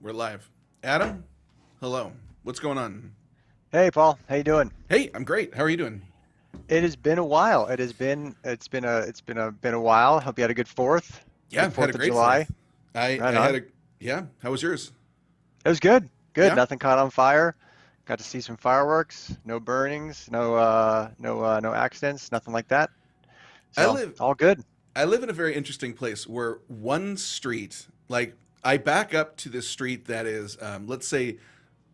We're live. Adam, hello. What's going on? Hey Paul, how you doing? Hey, I'm great. How are you doing? It has been a while. It's been a while. Hope you had a good Fourth. Yeah, Good had a Fourth of great July. fourth. I Right I had on. a yeah. How was yours? It was good. Good. Yeah, Nothing caught on fire. Got to see some fireworks. No burnings. No accidents. Nothing like that. I So live all good. I live in a very interesting place where one street, like I back up to this street that is, let's say,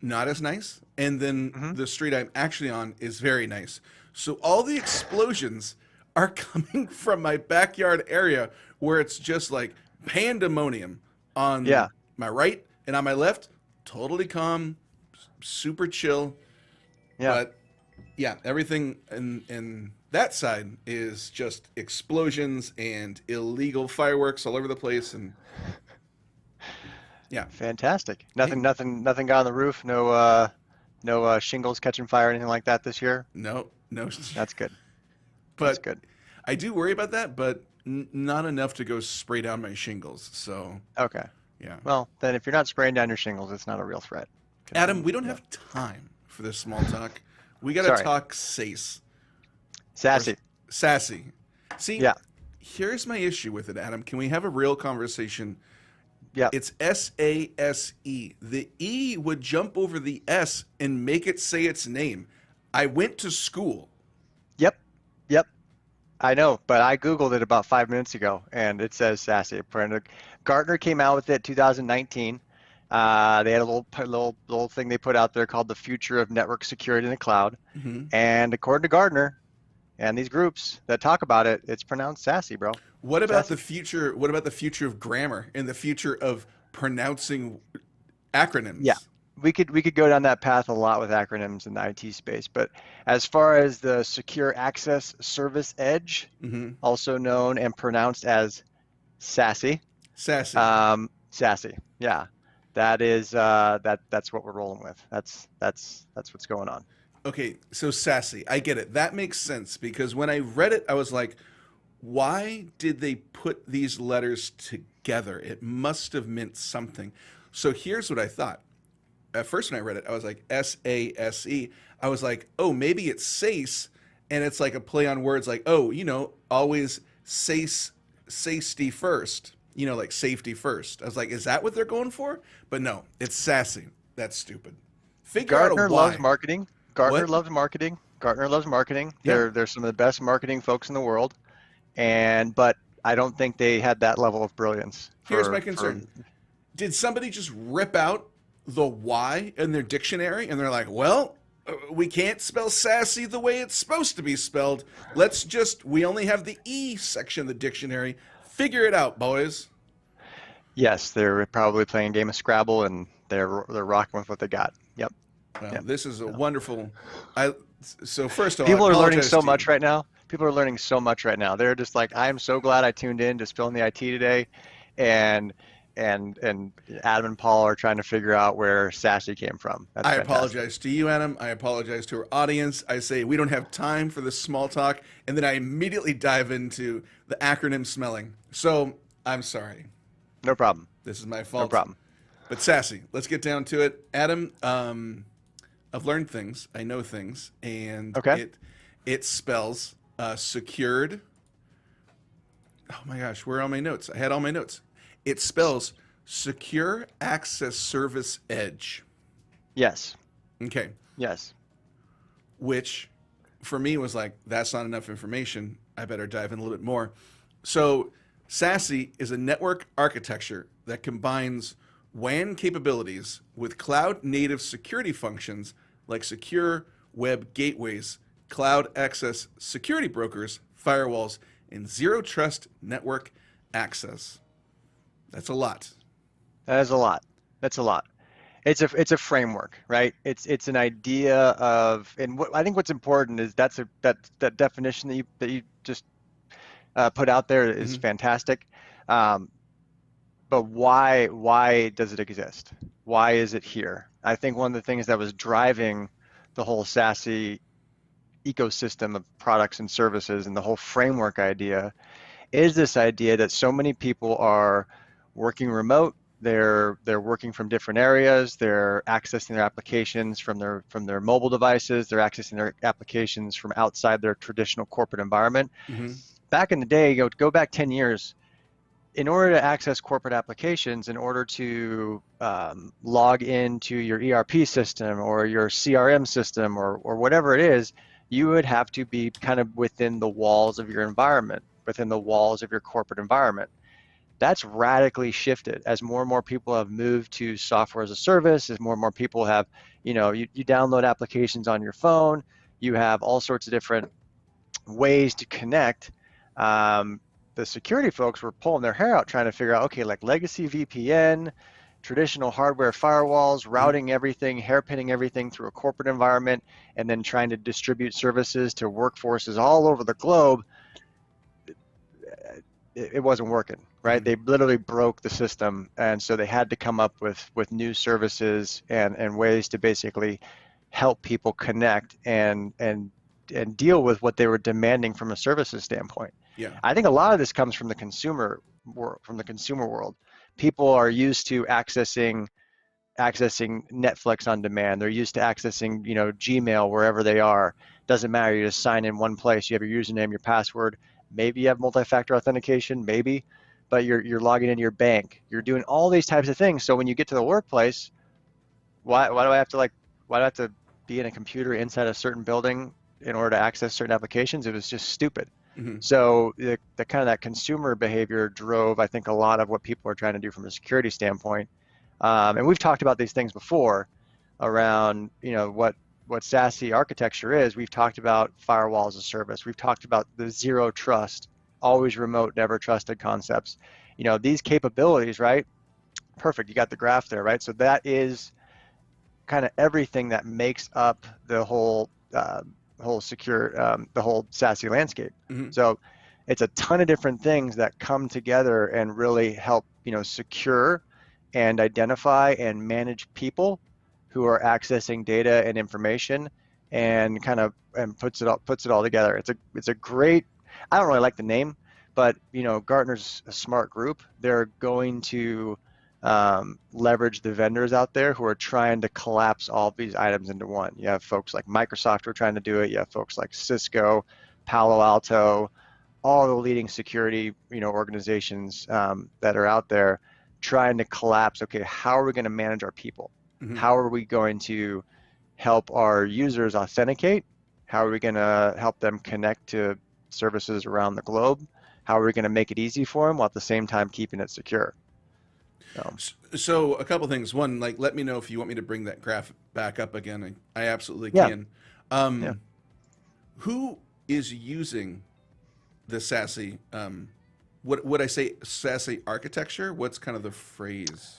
not as nice, and then Hmm. the street I'm actually on is very nice. So all the explosions are coming from my backyard area where it's just like pandemonium on Yeah. my right and on my left, totally calm, super chill. Yeah. But yeah, everything in that side is just explosions and illegal fireworks all over the place, and yeah, Fantastic. hey, Nothing got on the roof. No shingles catching fire, anything like that this year. no, no, That's good. That's but good. I do worry about that, but not enough to go spray down my shingles. So Okay. yeah, Well, then if you're not spraying down your shingles, it's not a real threat. Because Adam, then, we don't yeah. have time for this small talk. We got to Sorry. talk SASE or Sassy. sassy. See, Yeah. here's my issue with it, Adam. Can we have a real conversation? Yeah. It's SASE. The E would jump over the S and make it say its name. I went to school. Yep. Yep. I know, but I Googled it about 5 minutes ago and it says sassy. Gartner came out with it 2019. They had a little thing they put out there called the future of network security in the cloud. Hmm. And according to Gartner and these groups that talk about it, it's pronounced sassy, bro. What about the Sassy. future? What about the future of grammar and the future of pronouncing Yeah, acronyms? we could go down that path a lot with acronyms in the IT space, but as far as the Secure Access Service Edge, Hmm. also known and pronounced as SASE, Sassy. SASE, yeah, that's what we're rolling with. That's what's going on. Okay, so sassy. I get it. That makes sense because when I read it, I was like, why did they put these letters together? It must have meant something. So here's what I thought. At first, when I read it, I was like, SASE. I was like, oh, maybe it's SACE. And it's like a play on words like, oh, always safety first, like safety first. I was like, is that what they're going for? But no, it's sassy. That's stupid. Figure out a Gartner loves why. marketing. Gartner What? loves marketing. Gartner loves marketing. Yeah. They're some of the best marketing folks in the world, and but I don't think they had that level of brilliance Here's my for concern. Did somebody just rip out the Y in their dictionary and they're like, well, we can't spell sassy the way it's supposed to be spelled. We only have the E section of the dictionary. Figure it out, boys. Yes, they're probably playing a game of Scrabble and they're rocking with what they got. Yep. Well, Yep. this is a So wonderful. I so first of all, I people are learning apologize so to you. much right now. People are learning so much right now. They're just like, I am so glad I tuned in to Spill in the IT today, and and Adam and Paul are trying to figure out where Sassy came from. That's I fantastic. apologize to you, Adam. I apologize to our audience. I say we don't have time for this small talk, and then I immediately dive into the acronym smelling. So I'm sorry. No problem. This is my No fault. problem. But sassy, let's get down to it. Adam, I've learned things. I know things, and Okay. it spells secured. Oh my gosh, where are all my notes? I had all my notes. It spells secure access service edge. Yes. Okay, Yes. which for me was like that's not enough information. I better dive in a little bit more. So, SASE is a network architecture that combines WAN capabilities with cloud native security functions like secure web gateways, cloud access security brokers, firewalls, and zero trust network access. That's a lot. That is a lot. That's a lot. It's a framework, right? It's an idea of, and what I think what's important is that definition that you just put out there is Hmm. fantastic. Um, but why does it exist? Why is it here? I think one of the things that was driving the whole SASE ecosystem of products and services and the whole framework idea is this idea that so many people are working remote, They're working from different areas. They're accessing their applications from their mobile devices. They're accessing their applications from outside their traditional corporate environment. Mm-hmm. Back in the day, go back 10 years, in order to access corporate applications, in order to log into your ERP system or your CRM system or whatever it is, you would have to be kind of within the walls of your environment, within the walls of your corporate environment. That's radically shifted as more and more people have moved to software as a service, as more and more people have, you download applications on your phone, you have all sorts of different ways to connect. The security folks were pulling their hair out trying to figure out, okay, like legacy VPN, traditional hardware firewalls, routing everything, hairpinning everything through a corporate environment, and then trying to distribute services to workforces all over the globe. It wasn't working, right? They literally broke the system, and so they had to come up with new services and ways to basically help people connect and deal with what they were demanding from a services standpoint. Yeah. I think a lot of this comes from the consumer world. People are used to accessing Netflix on demand. They're used to accessing, Gmail wherever they are. Doesn't matter. You just sign in one place. You have your username, your password. Maybe you have multi-factor authentication, maybe, but you're logging into your bank. You're doing all these types of things. So when you get to the workplace, why do I have to be in a computer inside a certain building in order to access certain applications? It was just stupid. Mm-hmm. So the kind of that consumer behavior drove, I think, a lot of what people are trying to do from a security standpoint. And we've talked about these things before around, what SASE architecture is. We've talked about firewall as a service. We've talked about the zero trust, always remote, never trusted concepts. These capabilities, right? Perfect. You got the graph there, right? So that is kind of everything that makes up the whole secure, the whole SASE landscape. Mm-hmm. So it's a ton of different things that come together and really help, secure and identify and manage people who are accessing data and information, and puts it all together. It's a great. I don't really like the name, but Gartner's a smart group. They're going to leverage the vendors out there who are trying to collapse all of these items into one. You have folks like Microsoft who are trying to do it. You have folks like Cisco, Palo Alto, all the leading security organizations that are out there trying to collapse. Okay, how are we going to manage our people? Mm-hmm. How are we going to help our users authenticate? How are we going to help them connect to services around the globe? How are we going to make it easy for them while at the same time keeping it secure? So a couple things. One, like, let me know if you want me to bring that graph back up again. I absolutely Yeah. can. Yeah. Who is using the SASE? What would I say? SASE architecture? What's kind of the phrase?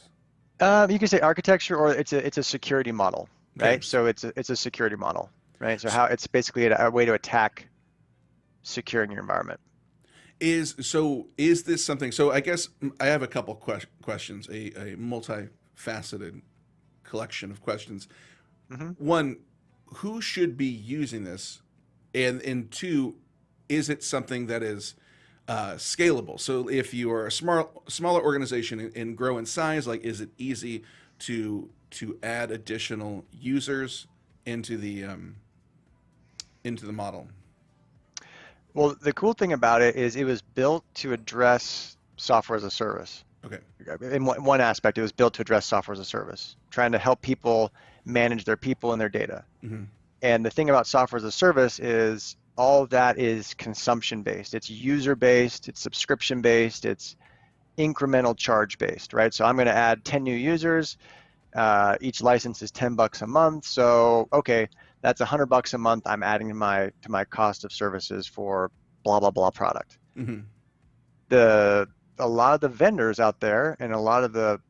You can say architecture, or it's a security model, right? Okay. So it's a security model, right? So how it's basically a way to attack securing your environment. Is this something? So I guess I have a couple questions, a multifaceted collection of questions. Mm-hmm. One, who should be using this, and two, is it something that is scalable? So if you are a smaller organization and grow in size, like, is it easy to add additional users into the model? Well, the cool thing about it is it was built to address software as a service. Okay. In one aspect, it was built to address software as a service, trying to help people manage their people and their data. Mm-hmm. And the thing about software as a service is all of that is consumption-based. It's user-based, it's subscription-based, it's incremental charge-based, right? So I'm going to add 10 new users. Each license is $10 a month. So, okay, that's $100 a month I'm adding to my cost of services for blah, blah, blah product. Mm-hmm. A lot of the vendors out there and a lot of the,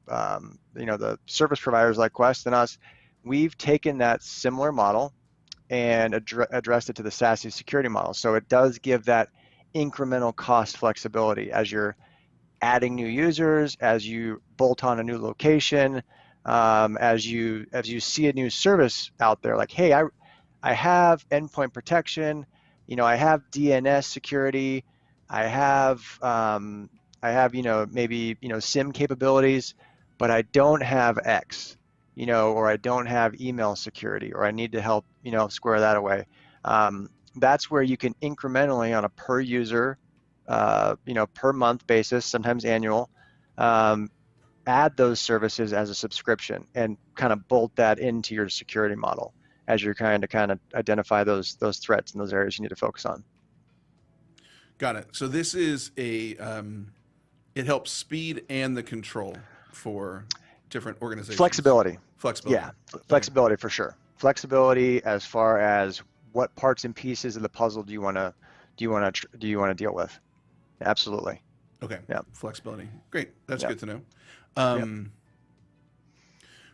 the service providers like Quest and us, we've taken that similar model and addressed it to the SASE security model. So it does give that incremental cost flexibility as you're adding new users, as you bolt on a new location, as you see a new service out there, like, hey, I have endpoint protection, I have DNS security, I have maybe SIM capabilities. but I don't have X, or I don't have email security, or I need to help, square that away. That's where you can incrementally on a per user, per month basis, sometimes annual, add those services as a subscription and kind of bolt that into your security model as you're trying to kind of identify those threats and those areas you need to focus on. Got it. So this is it helps speed and the control for different organizations. Flexibility. Flexibility. Yeah, flexibility for sure. Flexibility as far as what parts and pieces of the puzzle do you want to deal with? Absolutely. Okay. Yeah. Flexibility. Great. That's Yep. good to know. Yep.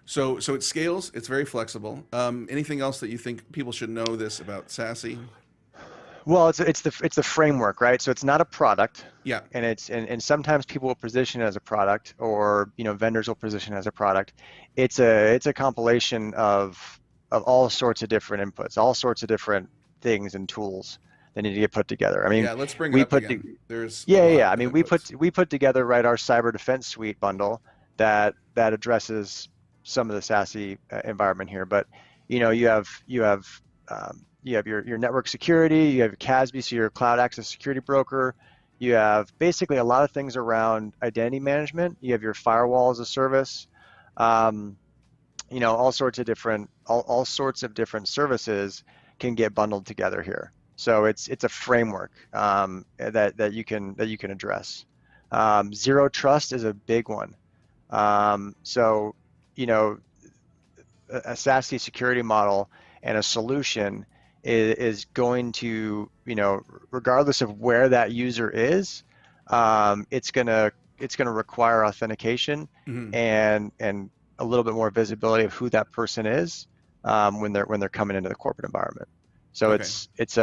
So it scales. It's very flexible. Anything else that you think people should know this about SASE? Well, it's the framework, right? So it's not a product. Yeah. And sometimes people will position it as a product, or vendors will position it as a product. It's a compilation of all sorts of different inputs, all sorts of different things and tools that need to get put together. I mean, yeah, let's bring it up again. There's I mean, we put together, right, our cyber defense suite bundle that addresses some of the SASE environment here. But you have your network security, you have your CASB, so your cloud access security broker. You have basically a lot of things around identity management. You have your firewall as a service. All sorts of different services can get bundled together here. So it's a framework that you can address. Zero trust is a big one. So a SASE security model and a solution is going to, regardless of where that user is, it's gonna require authentication and a little bit more visibility of who that person is when they're coming into the corporate environment. So okay. it's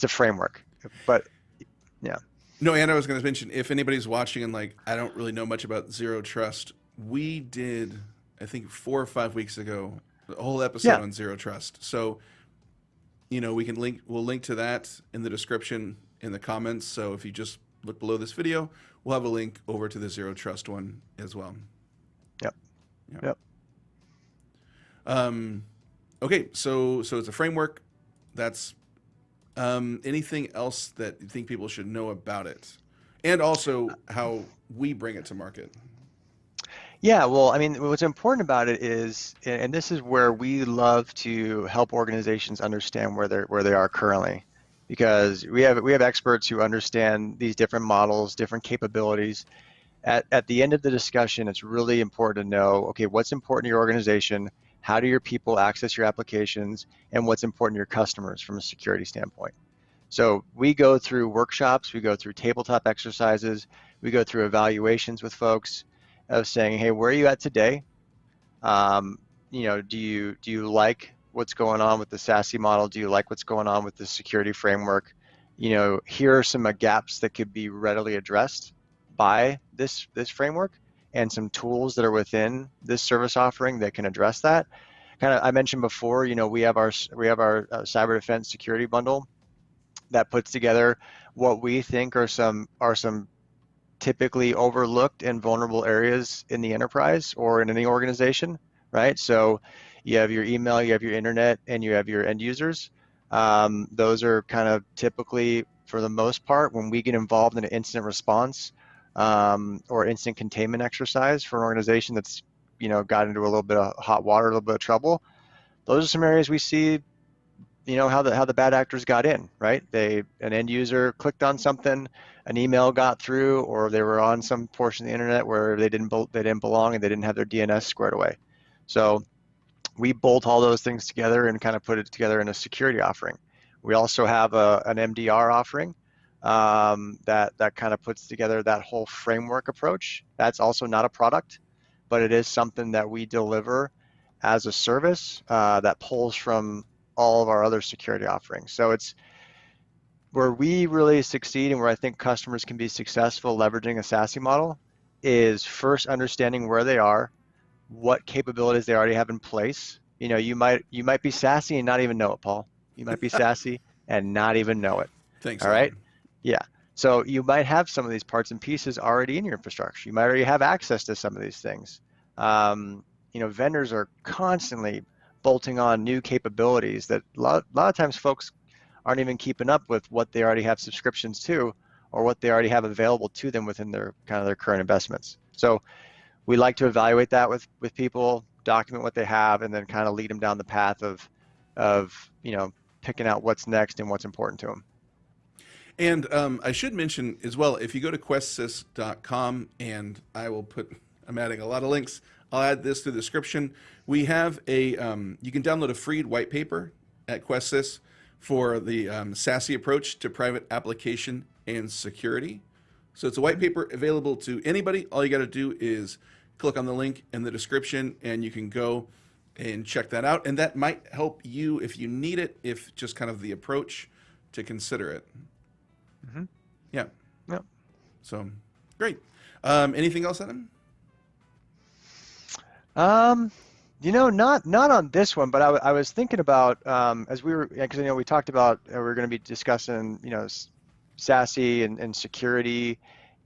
a framework, but yeah. No, and I was going to mention, if anybody's watching and like, I don't really know much about Zero Trust, we did, I think 4 or 5 weeks ago, a whole episode on Zero Trust. So, we'll link to that in the description in the comments. So if you just look below this video, we'll have a link over to the Zero Trust one as well. Yep. Okay, so it's a framework. That's anything else that you think people should know about it, and also how we bring it to market. Yeah, well, I mean, what's important about it is, and this is where we love to help organizations understand where they are currently, because we have experts who understand these different models, different capabilities. At the end of the discussion, it's really important to know, okay, what's important to your organization, how do your people access your applications, and what's important to your customers from a security standpoint. So we go through workshops, we go through tabletop exercises, we go through evaluations with folks of saying, hey, where are you at today? Do you like what's going on with the SASE model? Do you like what's going on with the security framework? Here are some gaps that could be readily addressed by this framework, and some tools that are within this service offering that can address that. Kind of, I mentioned before, we have our cyber defense security bundle that puts together what we think are some typically overlooked and vulnerable areas in the enterprise or in any organization, right? So you have your email, you have your internet, and you have your end users. Those are kind of typically, for the most part, when we get involved in an incident response or instant containment exercise for an organization that's got into a little bit of hot water, a little bit of trouble, those are some areas we see how the bad actors got in, right? An end user clicked on something, an email got through, or they were on some portion of the internet where they didn't belong and they didn't have their DNS squared away. So we bolt all those things together and kind of put it together in a security offering. We also have an MDR offering that kind of puts together that whole framework approach. That's also not a product, but it is something that we deliver as a service that pulls from all of our other security offerings. So it's where we really succeed, and where I think customers can be successful leveraging a SASE model, is first understanding where they are, what capabilities they already have in place. You might be SASE and not even know it, Paul. You might be SASE and not even know it. Thanks. All right. Yeah. So you might have some of these parts and pieces already in your infrastructure. You might already have access to some of these things. Vendors are constantly bolting on new capabilities that a lot of times folks aren't even keeping up with what they already have subscriptions to or what they already have available to them within their kind of their current investments. So we like to evaluate that with people, document what they have, and then kind of lead them down the path of picking out what's next and what's important to them. And I should mention as well, if you go to questsys.com, and I'm adding a lot of links. I'll add this to the description. We have you can download a free white paper at QuestSys for the SASE approach to private application and security. So it's a white paper available to anybody. All you got to do is click on the link in the description, and you can go and check that out. And that might help you if you need it, if just kind of the approach to consider it. Mm-hmm. Yeah. Yep. So great. Anything else, Adam? Not on this one, but I was thinking about as we were, because we talked about we were going to be discussing SASE and security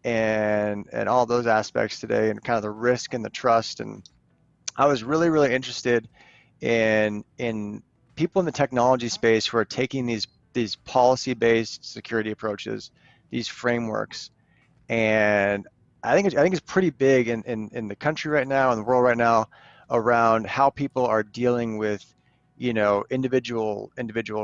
and all those aspects today, and kind of the risk and the trust. And I was really, really interested in people in the technology space who are taking these policy-based security approaches, these frameworks, and I think it's pretty big in the country right now, in the world right now, around how people are dealing with individual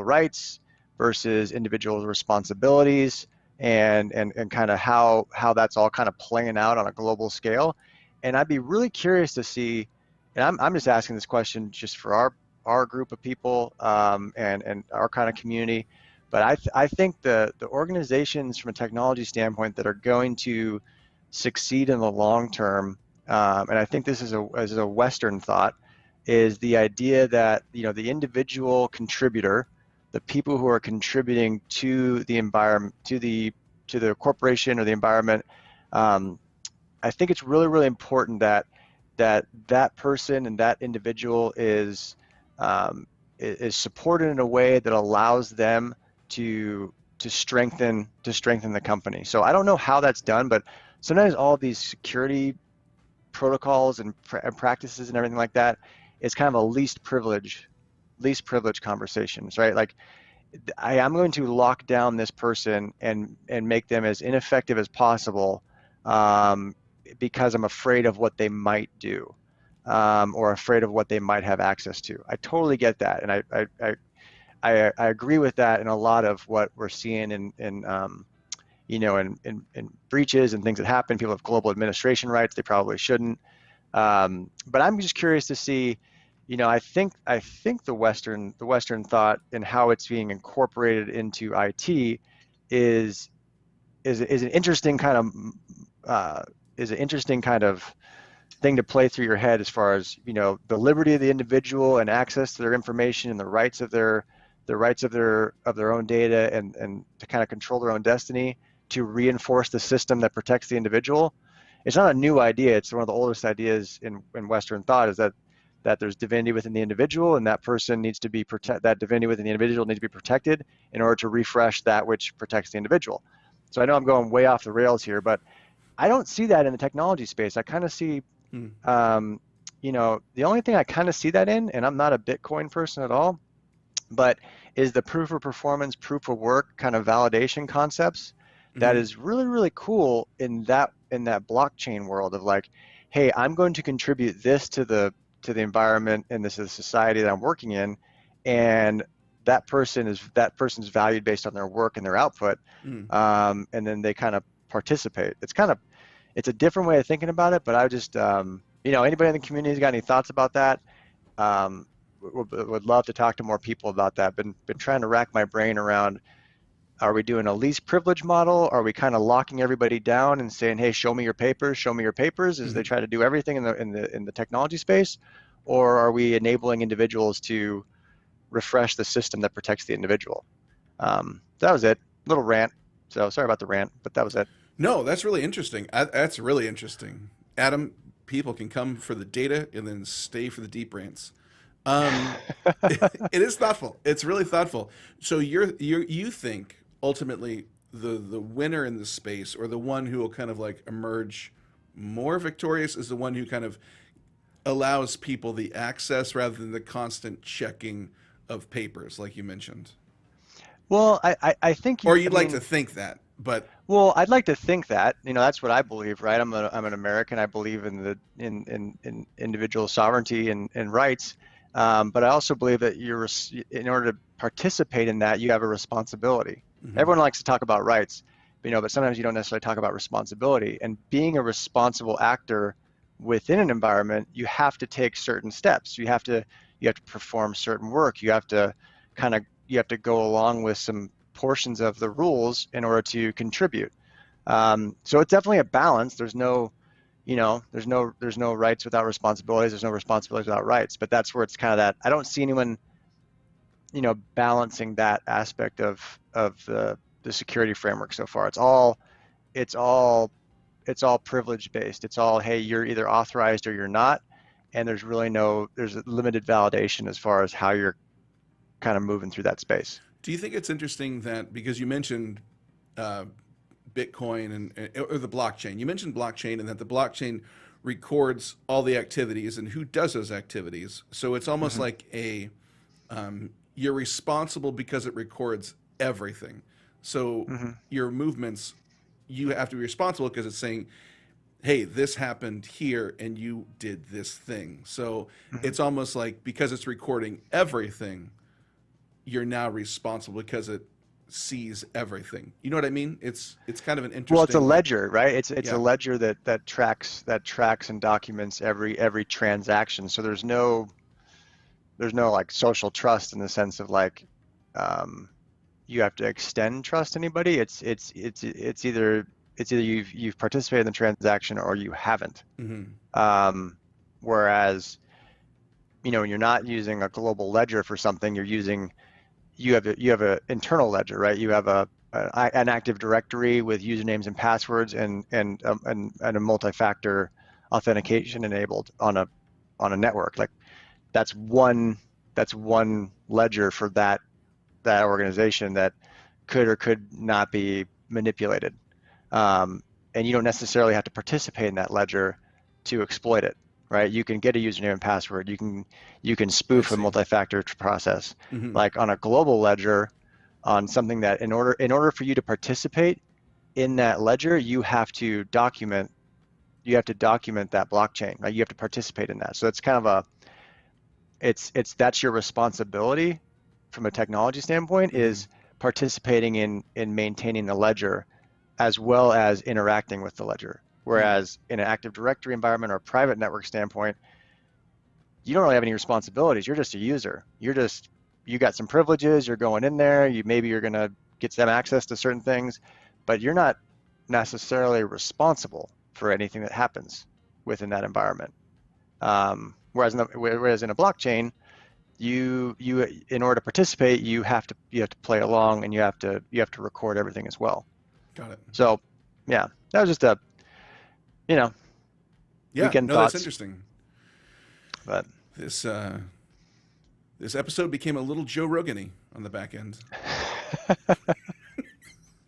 rights versus individual responsibilities, and kind of how that's all kind of playing out on a global scale. And I'd be really curious to see, and I'm just asking this question just for our group of people and our kind of community, but I think the organizations from a technology standpoint that are going to succeed in the long term, and I think this is a Western thought, is the idea that the individual contributor, the people who are contributing to the environment, to the corporation or the environment, I think it's really, really important that person and that individual is supported in a way that allows them to strengthen the company. So I don't know how that's done, but sometimes all of these security protocols and practices and everything like that is kind of a least privilege conversations, right? Like I'm going to lock down this person and make them as ineffective as possible because I'm afraid of what they might do or afraid of what they might have access to. I totally get that, and I agree with that in a lot of what we're seeing in breaches and things that happen. People have global administration rights; they probably shouldn't. But I'm just curious to see. I think the Western thought and how it's being incorporated into IT is an interesting kind of thing to play through your head, as far as the liberty of the individual and access to their information and the rights of their own data, and to kind of control their own destiny, to reinforce the system that protects the individual. It's not a new idea. It's one of the oldest ideas in Western thought, is that there's divinity within the individual, and that person needs to be that divinity within the individual needs to be protected in order to refresh that which protects the individual. So I know I'm going way off the rails here, but I don't see that in the technology space. I kind of see, the only thing I kind of see that in, and I'm not a Bitcoin person at all, but is the proof of performance, proof of work kind of validation concepts. That is really, really cool in that blockchain world of like, hey, I'm going to contribute this to the environment, and this is the society that I'm working in, and that person's valued based on their work and their output, and then they kind of participate. It's a different way of thinking about it, but I just anybody in the community has got any thoughts about that? Would love to talk to more people about that. Been trying to rack my brain around, are we doing a least privilege model? Are we kind of locking everybody down and saying, hey, show me your papers, as they try to do everything in the technology space? Or are we enabling individuals to refresh the system that protects the individual? That was it. Little rant. So sorry about the rant, but that was it. No, that's really interesting. That's really interesting. Adam, people can come for the data and then stay for the deep rants. It is thoughtful. It's really thoughtful. So you think ultimately the winner in this space, or the one who will kind of like emerge more victorious, is the one who kind of allows people the access rather than the constant checking of papers, like you mentioned. Well, I think Or I you'd like to mean, think that, but well, I'd like to think that, that's what I believe, right? I'm an American. I believe in in individual sovereignty and rights. But I also believe that in order to participate in that, you have a responsibility. mhm, Everyone likes to talk about rights, but sometimes you don't necessarily talk about responsibility. And being a responsible actor within an environment, you have to take certain steps. You have to perform certain work. You have to go along with some portions of the rules in order to contribute. So it's definitely a balance. There's no rights without responsibilities. There's no responsibilities without rights. But that's where it's kind of that. I don't see anyone, balancing that aspect of the security framework so far. It's all it's all privilege based. It's all, hey, you're either authorized or you're not, and there's a limited validation as far as how you're kind of moving through that space. do you think it's interesting that because you mentioned uh, Bitcoin or the blockchain, you mentioned blockchain and that the blockchain records all the activities and who does those activities. So it's almost Hmm. like you're responsible because it records everything. So Hmm. your movements, you have to be responsible because it's saying, hey, this happened here and you did this thing. So Hmm. it's almost like because it's recording everything, you're now responsible because it sees everything. You know what I mean? It's kind of an Well, it's a interesting like, ledger, right? It's a yeah. ledger that tracks and documents every transaction. So there's no like social trust in the sense of like um, you have to extend trust to anybody. It's either you've participated in the transaction or you haven't. Hmm. Um, Whereas when you're not using a global ledger for something, you have a internal ledger, right? You have an Active Directory with usernames and passwords and a multi-factor authentication enabled on a network. Like that's one that's one ledger for that organization that could or could not be manipulated. Um, and you don't necessarily have to participate in that ledger to exploit it, right? You can get a username and password. You can I spoof a see. multi-factor process. Hmm. Like on a global ledger, on something that in order for you to participate in that ledger, you have to document that blockchain, right? You have to participate in that. So it's kind of that's your responsibility from a technology standpoint Hmm. is participating in maintaining the ledger as well as interacting with the ledger. Hmm. Whereas in an Active Directory environment or a private network standpoint, you don't really have any responsibilities. You're just a user. You got some privileges. You're going in there. Maybe you're going to get some access to certain things, but you're not necessarily responsible for anything that happens within that environment. Whereas in a blockchain, in order to participate, you have to play along and you have to record everything as well. Got it. So yeah, that was just a you know Yeah, weekend no, that's thoughts, interesting. but This this episode became a little Joe Rogan-y on the back end.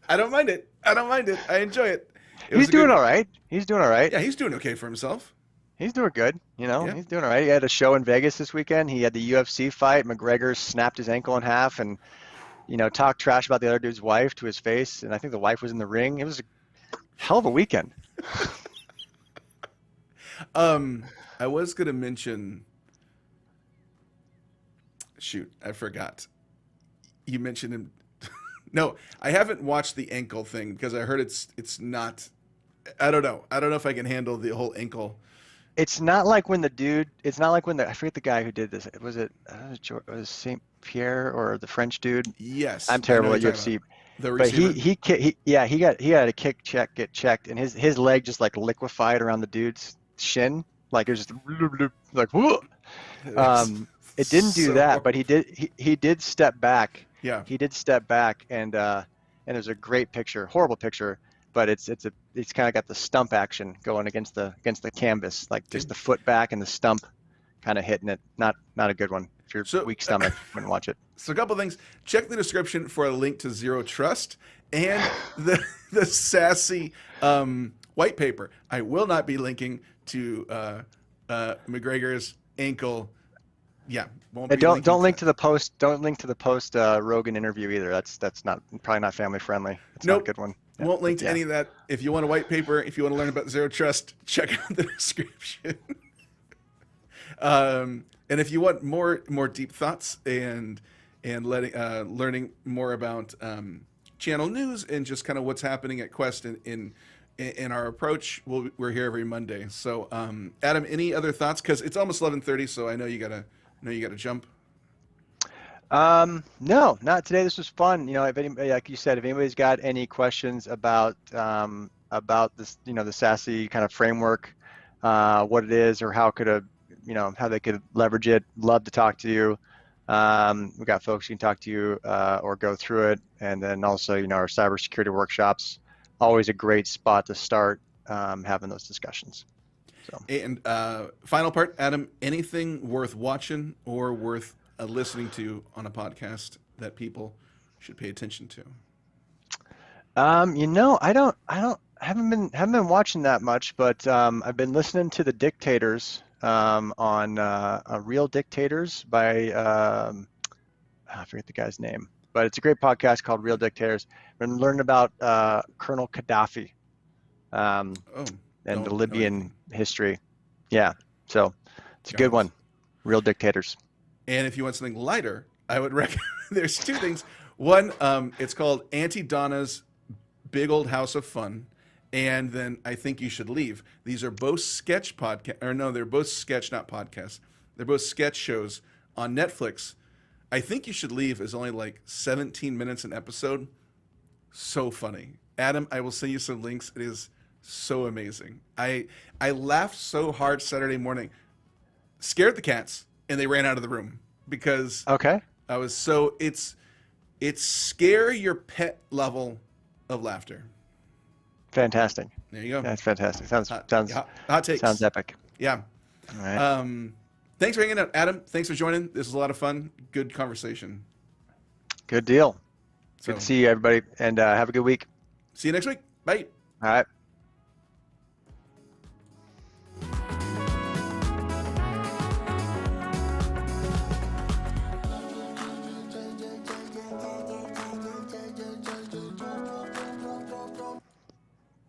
I don't mind it. I don't mind it. I enjoy it. It was he's a doing good. all right. He's doing all right. Yeah, he's doing okay for himself. He's doing good. Yeah. He's doing all right. He had a show in Vegas this weekend. He had the UFC fight. McGregor snapped his ankle in half and talked trash about the other dude's wife to his face. And I think the wife was in the ring. It was a hell of a weekend. I was gonna mention. Shoot, I forgot. You mentioned him. No, I haven't watched the ankle thing because I heard it's not. I don't know. I don't know if I can handle the whole ankle. It's not like when the dude. It's not like when I forget the guy who did this. Was Saint Pierre or the French dude? Yes, I'm I know terrible what at you're talking about. UFC, The but receiver. he had a kick check get checked, and his leg just like liquefied around the dude's shin, like it was just like whoa. That's Um, it didn't do so that, but horrible. he did step back. Yeah. He did step back, and there's a great picture, horrible picture, but it's kind of got the stump action going against the canvas, like just Did the foot back and the stump kind of hitting it. Not a good one. If you're so. weak stomach, wouldn't watch it. So a couple things. Check the description for a link to Zero Trust and the SASE white paper. I will not be linking to McGregor's ankle. Yeah, won't And be linking don't to link that. to the post. Don't link to the post Rogan interview either. That's not probably not family friendly. It's not a Nope. good one. Yeah, Won't link but to yeah. any of that. If you want a white paper, if you want to learn about zero trust, check out the description. And if you want more deep thoughts and learning more about channel news and just kind of what's happening at Quest in our approach, we're here every Monday. So, Adam, any other thoughts? Because it's almost 11:30, so I know you gotta jump. No, not today. This was fun. If anybody, like you said, if anybody's got any questions about this, the SASE kind of framework, what it is, or how they could leverage it, love to talk to you. We got folks who can talk to you or go through it, and then also, our cybersecurity workshops. Always a great spot to start having those discussions. So. And final part, Adam, anything worth watching or worth listening to on a podcast that people should pay attention to? I haven't been watching that much, but I've been listening to the Dictators on Real Dictators by I forget the guy's name, but it's a great podcast called Real Dictators. I've been learning about Colonel Gaddafi and the Libyan history. Yeah, so it's a good one. Real Dictators. And if you want something lighter, I would recommend. There's two things. One, it's called Auntie Donna's Big Old House of Fun, and then I Think You Should Leave. These are both sketch podcast, or no, they're both sketch, not podcasts. They're both sketch shows on Netflix. I Think You Should Leave is only like 17 minutes an episode. So funny. Adam, I will send you some links. It is so amazing. I laughed so hard Saturday morning, scared the cats, and they ran out of the room because I was so it's scare your pet level of laughter. Fantastic. There you go. That's fantastic. Sounds hot takes. Sounds epic. Yeah. All right. Thanks for hanging out, Adam. Thanks for joining. This was a lot of fun. Good conversation. Good deal. Good to see you, everybody, and have a good week. See you next week. Bye. All right.